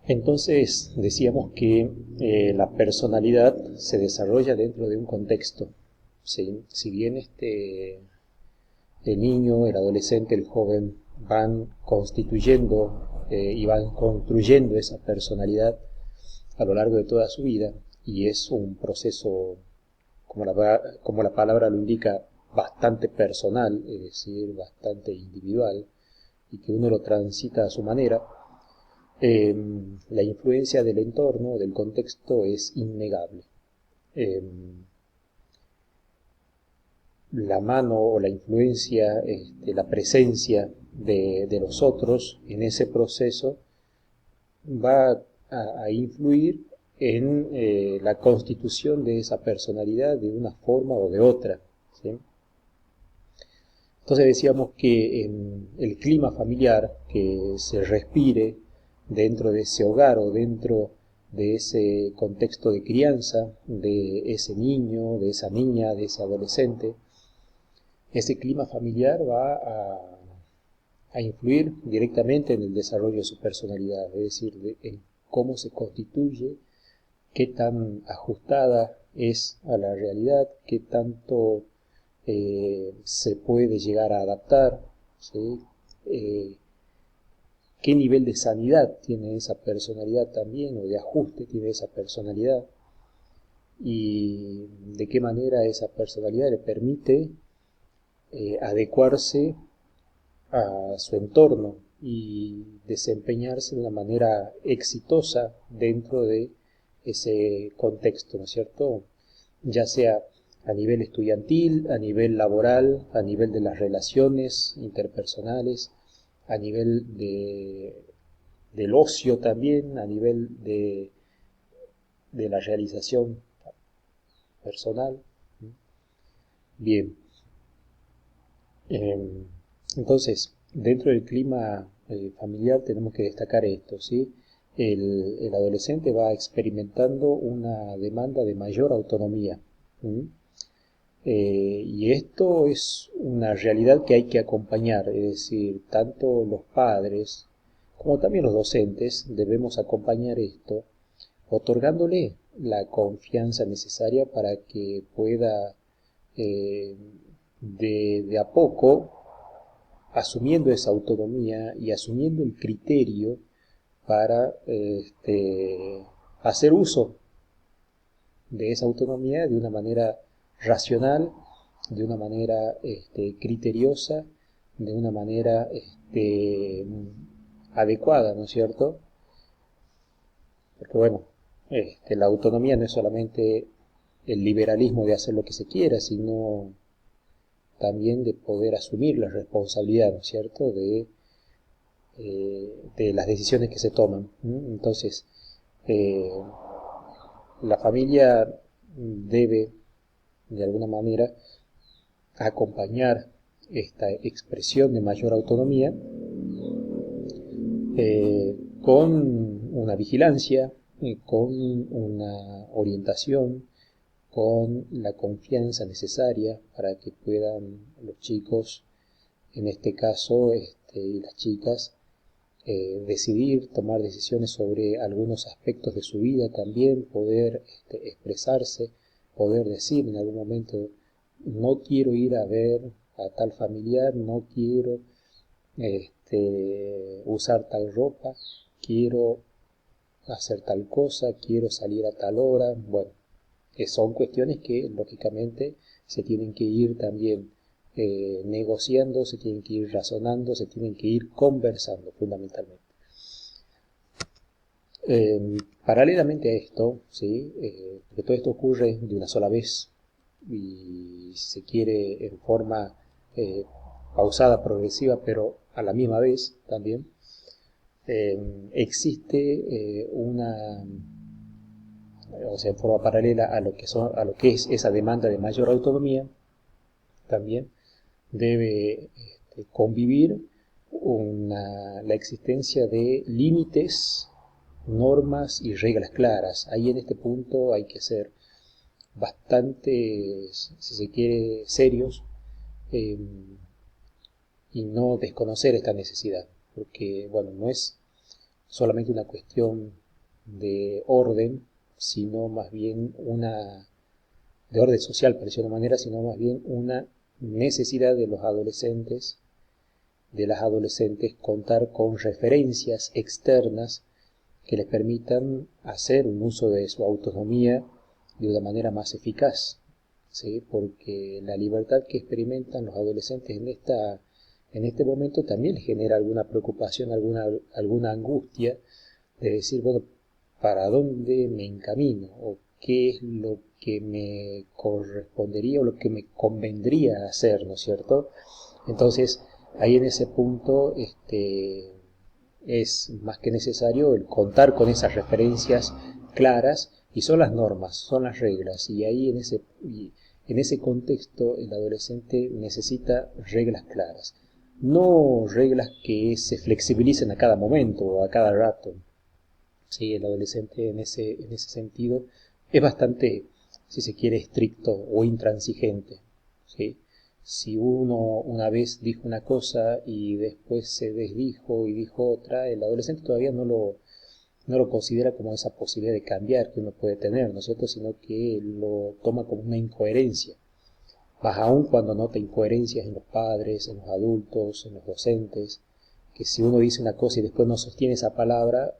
Entonces decíamos que la personalidad se desarrolla dentro de un contexto, ¿sí? Si bien el niño, el adolescente, el joven van constituyendo y van construyendo esa personalidad a lo largo de toda su vida, y es un proceso, como la palabra lo indica, bastante personal, es decir, bastante individual, y que uno lo transita a su manera. eh, la influencia del entorno, del contexto, es innegable. Eh, la mano o la influencia, la presencia de los otros en ese proceso va a influir en la constitución de esa personalidad de una forma o de otra, ¿sí? Entonces decíamos que en el clima familiar que se respire dentro de ese hogar o dentro de ese contexto de crianza de ese niño, de esa niña, de ese adolescente, ese clima familiar va a influir directamente en el desarrollo de su personalidad, es decir, en cómo se constituye, qué tan ajustada es a la realidad, qué tanto se puede llegar a adaptar, ¿sí? Eh, qué nivel de sanidad tiene esa personalidad también, o de ajuste tiene esa personalidad, y de qué manera esa personalidad le permite adecuarse a su entorno y desempeñarse de una manera exitosa dentro de ese contexto, ¿no es cierto? Ya sea a nivel estudiantil, a nivel laboral, a nivel de las relaciones interpersonales, a nivel del ocio también, a nivel de la realización personal. Bien, eh, entonces, dentro del clima familiar tenemos que destacar esto, ¿sí? El adolescente va experimentando una demanda de mayor autonomía. ¿Sí? Y esto es una realidad que hay que acompañar, es decir, tanto los padres como también los docentes debemos acompañar esto, otorgándole la confianza necesaria para que pueda eh, de a poco, asumiendo esa autonomía y asumiendo el criterio para hacer uso de esa autonomía de una manera racional, de una manera criteriosa, de una manera adecuada, ¿no es cierto? Porque bueno, la autonomía no es solamente el liberalismo de hacer lo que se quiera, sino también de poder asumir la responsabilidad, ¿no es cierto?, de las decisiones que se toman. Entonces, eh, la familia debe, de alguna manera, acompañar esta expresión de mayor autonomía con una vigilancia, con una orientación, con la confianza necesaria para que puedan los chicos, en este caso, y las chicas, decidir, tomar decisiones sobre algunos aspectos de su vida también, poder expresarse, poder decir en algún momento, no quiero ir a ver a tal familiar, no quiero usar tal ropa, quiero hacer tal cosa, quiero salir a tal hora. Bueno, son cuestiones que lógicamente se tienen que ir también negociando, se tienen que ir razonando, se tienen que ir conversando fundamentalmente. Paralelamente a esto, ¿sí? Porque todo esto ocurre de una sola vez y si se quiere en forma eh, pausada, progresiva, pero a la misma vez también, existe o sea, en forma paralela a lo que es esa demanda de mayor autonomía, también debe convivir la existencia de límites, normas y reglas claras. Ahí en este punto hay que ser bastante, si se quiere, serios eh, y no desconocer esta necesidad, porque, bueno, no es solamente una cuestión de orden, sino más bien de orden social, por decirlo de una manera, sino más bien una necesidad de los adolescentes, de las adolescentes, contar con referencias externas que les permitan hacer un uso de su autonomía de una manera más eficaz, ¿sí? Porque la libertad que experimentan los adolescentes en este momento también les genera alguna preocupación, alguna angustia de decir, bueno, ¿para dónde me encamino? ¿O qué es lo que me correspondería o lo que me convendría hacer, ¿no es cierto? Entonces, ahí en ese punto, es más que necesario el contar con esas referencias claras, y son las normas, son las reglas, y ahí en ese contexto el adolescente necesita reglas claras, no reglas que se flexibilicen a cada momento o a cada rato. Sí, el adolescente en ese sentido es bastante, si se quiere, estricto o intransigente, ¿sí? Si uno una vez dijo una cosa y después se desdijo y dijo otra, el adolescente todavía no lo considera como esa posibilidad de cambiar que uno puede tener, ¿no es cierto? Sino que lo toma como una incoherencia. Más aún cuando nota incoherencias en los padres, en los adultos, en los docentes, que si uno dice una cosa y después no sostiene esa palabra,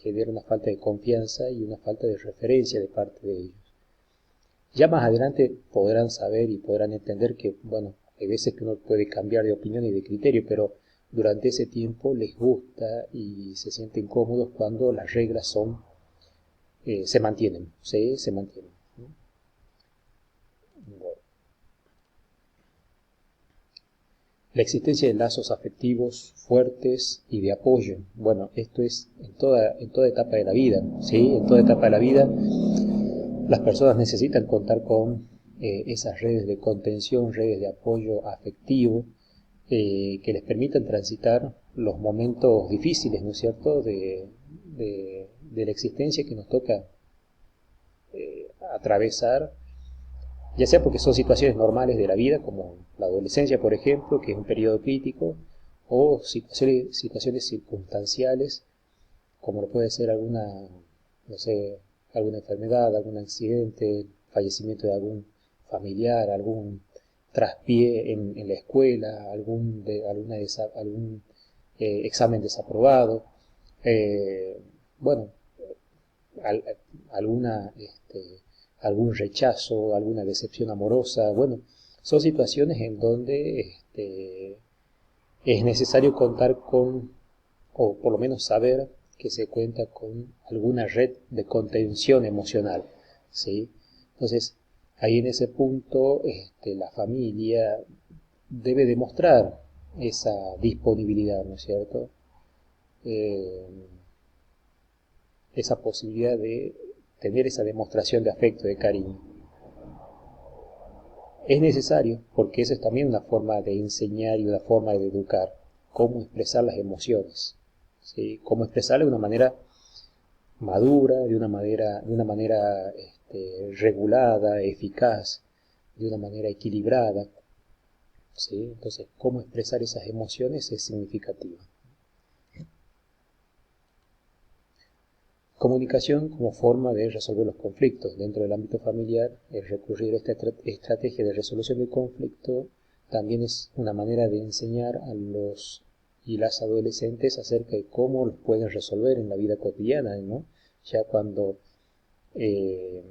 genera una falta de confianza y una falta de referencia de parte de ellos. Ya más adelante podrán saber y podrán entender que, bueno, hay veces que uno puede cambiar de opinión y de criterio, pero durante ese tiempo les gusta y se sienten cómodos cuando las reglas se mantienen, ¿sí? Se mantienen. Bueno. La existencia de lazos afectivos fuertes y de apoyo. Bueno, esto es en toda etapa de la vida, ¿sí? En toda etapa de la vida las personas necesitan contar con esas redes de contención, redes de apoyo afectivo, que les permitan transitar los momentos difíciles, ¿no es cierto?, de la existencia que nos toca atravesar, ya sea porque son situaciones normales de la vida, como la adolescencia, por ejemplo, que es un periodo crítico, o situaciones circunstanciales, como lo puede ser no sé, alguna enfermedad, algún accidente, fallecimiento de algún familiar, algún traspié en la escuela, algún examen desaprobado, bueno, al- alguna, algún rechazo, alguna decepción amorosa. Bueno, son situaciones en donde es necesario contar con, o por lo menos saber que se cuenta con alguna red de contención emocional, ¿sí? Entonces, ahí en ese punto, la familia debe demostrar esa disponibilidad, ¿no es cierto? Eh, esa posibilidad de tener esa demostración de afecto, de cariño. Es necesario porque esa es también una forma de enseñar y una forma de educar, cómo expresar las emociones, ¿sí? Cómo expresarlas de una manera madura, de una manera regulada, eficaz, de una manera equilibrada, ¿sí? Entonces, cómo expresar esas emociones es significativo. Comunicación como forma de resolver los conflictos. Dentro del ámbito familiar, el recurrir a esta estrategia de resolución de conflicto también es una manera de enseñar a los y las adolescentes acerca de cómo los pueden resolver en la vida cotidiana, ¿no? Ya cuando eh,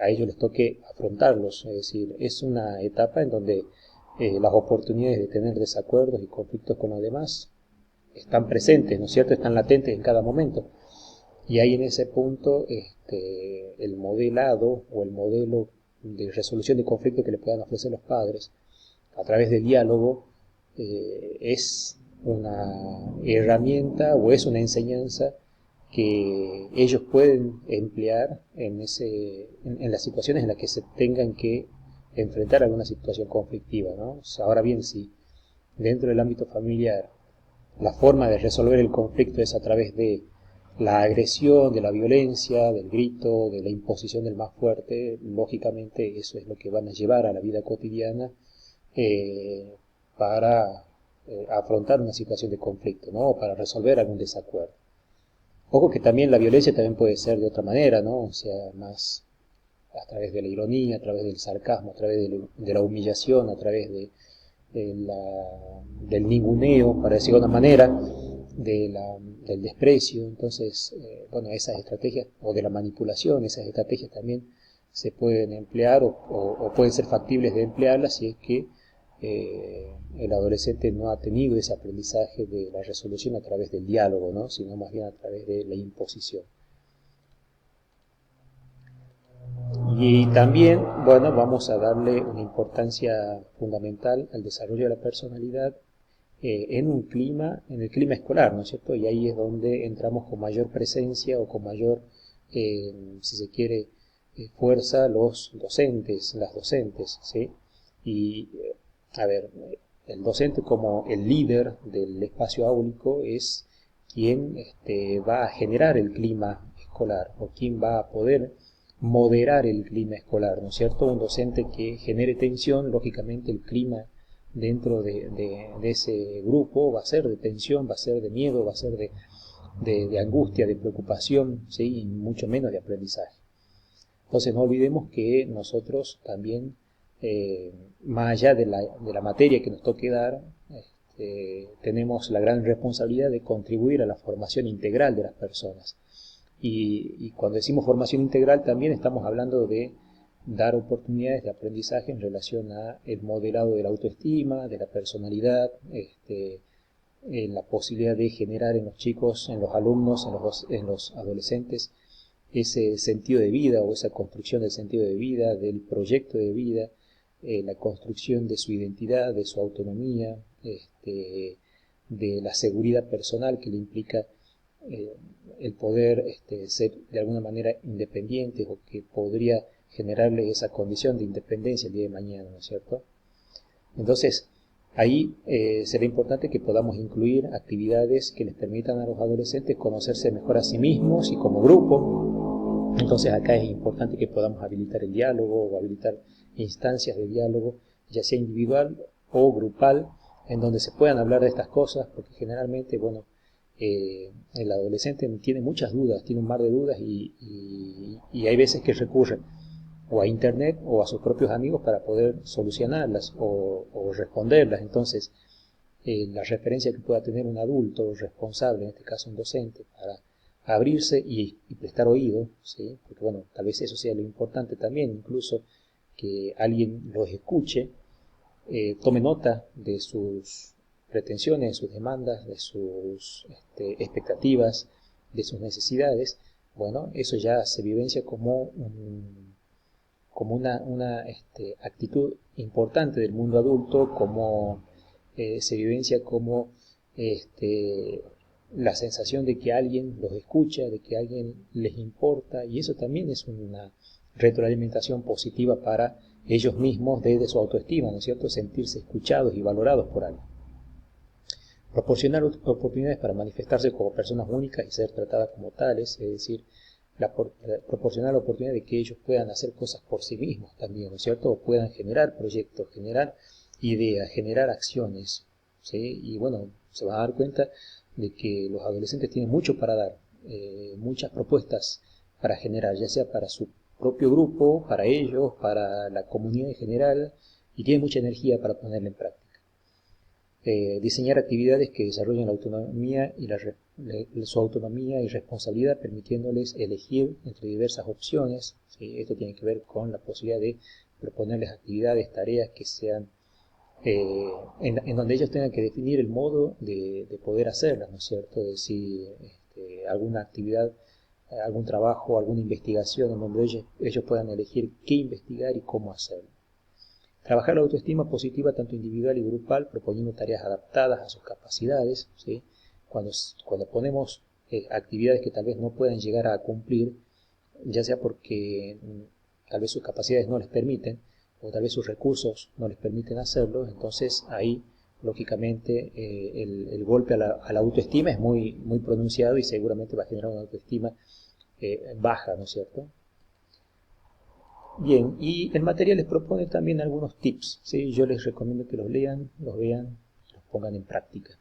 a ellos les toque afrontarlos, es decir, es una etapa en donde las oportunidades de tener desacuerdos y conflictos con los demás están presentes, ¿no es cierto?, están latentes en cada momento. Y ahí en ese punto el modelado o el modelo de resolución de conflicto que le puedan ofrecer los padres a través del diálogo es una herramienta o es una enseñanza que ellos pueden emplear en las situaciones en las que se tengan que enfrentar a alguna situación conflictiva, ¿no? O sea, ahora bien, si dentro del ámbito familiar la forma de resolver el conflicto es a través de la agresión, de la violencia, del grito, de la imposición del más fuerte, lógicamente eso es lo que van a llevar a la vida cotidiana para afrontar una situación de conflicto, ¿no? O para resolver algún desacuerdo. Ojo que también la violencia también puede ser de otra manera, ¿no? O sea, más a través de la ironía, a través del sarcasmo, a través de la humillación, a través del ninguneo, para decirlo de una manera, del desprecio. Entonces, bueno, esas estrategias, o de la manipulación, esas estrategias también se pueden emplear o pueden ser factibles de emplearlas si es que el adolescente no ha tenido ese aprendizaje de la resolución a través del diálogo, ¿no? Sino más bien a través de la imposición. Y también, bueno, vamos a darle una importancia fundamental al desarrollo de la personalidad en el clima escolar, ¿no es cierto? Y ahí es donde entramos con mayor presencia o con mayor, si se quiere, fuerza los docentes, las docentes, ¿sí? Y, a ver, el docente como el líder del espacio áulico es quien va a generar el clima escolar o quien va a poder moderar el clima escolar, ¿no es cierto? Un docente que genere tensión, lógicamente el clima dentro de ese grupo va a ser de tensión, va a ser de miedo, va a ser de angustia, de preocupación, ¿sí? Y mucho menos de aprendizaje. Entonces no olvidemos que nosotros también, más allá de la materia que nos toque dar, tenemos la gran responsabilidad de contribuir a la formación integral de las personas. Y cuando decimos formación integral también estamos hablando de dar oportunidades de aprendizaje en relación a el modelado de la autoestima, de la personalidad, la posibilidad de generar en los chicos, en los alumnos, en los adolescentes, ese sentido de vida o esa construcción del sentido de vida, del proyecto de vida, la construcción de su identidad, de su autonomía, de la seguridad personal que le implica el poder ser de alguna manera independiente o que podría generarle esa condición de independencia el día de mañana, ¿no es cierto? Entonces, ahí será importante que podamos incluir actividades que les permitan a los adolescentes conocerse mejor a sí mismos y como grupo. Entonces acá es importante que podamos habilitar el diálogo o habilitar instancias de diálogo, ya sea individual o grupal, en donde se puedan hablar de estas cosas, porque generalmente, bueno, el adolescente tiene muchas dudas, tiene un mar de dudas y hay veces que recurre o a internet o a sus propios amigos para poder solucionarlas o responderlas. Entonces, la referencia que pueda tener un adulto responsable, en este caso un docente, para abrirse y prestar oído, ¿sí? Porque bueno, tal vez eso sea lo importante también, incluso que alguien los escuche, tome nota de sus pretensiones, de sus demandas, de sus expectativas, de sus necesidades. Bueno, eso ya se vivencia como una actitud importante del mundo adulto, como se vivencia como la sensación de que alguien los escucha, de que alguien les importa, y eso también es una retroalimentación positiva para ellos mismos desde su autoestima, ¿no es cierto? Sentirse escuchados y valorados por alguien. Proporcionar oportunidades para manifestarse como personas únicas y ser tratadas como tales, es decir, proporcionar la oportunidad de que ellos puedan hacer cosas por sí mismos también, ¿no es cierto? O puedan generar proyectos, generar ideas, generar acciones, ¿sí? Y bueno, se van a dar cuenta de que los adolescentes tienen mucho para dar, muchas propuestas para generar, ya sea para su propio grupo, para ellos, para la comunidad en general, y tienen mucha energía para ponerla en práctica. Diseñar actividades que desarrollen la autonomía y su autonomía y responsabilidad, permitiéndoles elegir entre diversas opciones. ¿Sí? Esto tiene que ver con la posibilidad de proponerles actividades, tareas que sean en donde ellos tengan que definir el modo de poder hacerlas, ¿no es cierto? Es decir, alguna actividad, algún trabajo, alguna investigación en donde ellos puedan elegir qué investigar y cómo hacerlo. Trabajar la autoestima positiva tanto individual y grupal, proponiendo tareas adaptadas a sus capacidades, ¿sí? Cuando ponemos actividades que tal vez no puedan llegar a cumplir, ya sea porque tal vez sus capacidades no les permiten, o tal vez sus recursos no les permiten hacerlo, entonces ahí, lógicamente, el golpe a la autoestima es muy, muy pronunciado y seguramente va a generar una autoestima baja, ¿no es cierto? Bien, y el material les propone también algunos tips, ¿sí? Yo les recomiendo que los lean, los vean, los pongan en práctica.